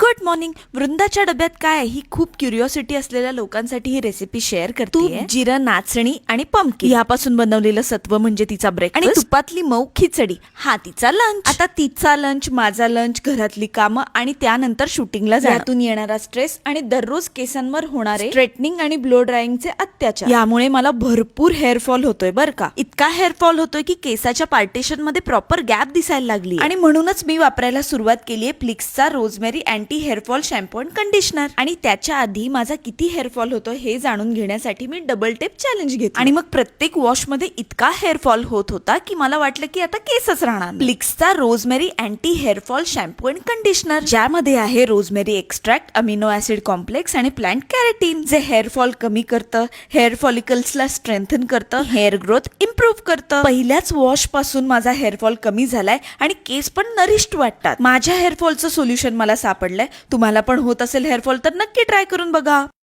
Good morning. वृंदाच्या डब्यात काय आहे? ही खूप क्युरिओसिटी असलेल्या लोकांसाठी ही रेसिपी शेअर करते. जिरं, नाचणी आणि पंपकिन यापासून बनवलेलं सत्व म्हणजे तिचा ब्रेकफास्ट. आणि तुपातली मऊ खिचडी हा तिचा लंच. आता तिचा लंच, माझा लंच, घरातली कामं आणि त्यानंतर शूटिंगला जातून येणारा स्ट्रेस आणि दररोज केसांवर होणारे स्ट्रेटनिंग आणि ब्लो ड्रायिंगचे अत्याचार यामुळे मला भरपूर हेअरफॉल होतोय बर का. इतका हेअरफॉल होतोय की केसाच्या पार्टिशन मध्ये प्रॉपर गॅप दिसायला लागली. आणि म्हणूनच मी वापरायला सुरुवात केली आहे प्लिक्सचा rosemary anti hair fall shampoo and conditioner. आणि त्याच्या आधी माझा किती हेअरफॉल होतो हे जाणून घेण्यासाठी मी डबल टेप चॅलेंज घेतली. आणि मग प्रत्येक वॉश मध्ये इतका हेअरफॉल होत होता की मला वाटलं की आता केसच राहणार. प्लिक्सचा rosemary anti hair fall shampoo and conditioner ज्यामध्ये आहे rosemary extract, amino acid complex आणि प्लांट कॅरेटीन जे हेअरफॉल कमी करतं, हेअर फॉलिकल्सला स्ट्रेंथन करतं, हेअर ग्रोथ इम्प्रूव्ह करतं. पहिल्याच वॉश पासून माझा हेअरफॉल कमी झालाय आणि केस पण नरिश्ड वाटतात. माझ्या हेअरफॉलचं सोल्युशन मला सापडलंय. तुम्हाला पण होत असेल हेअरफॉल तर नक्की ट्राय करून बघा.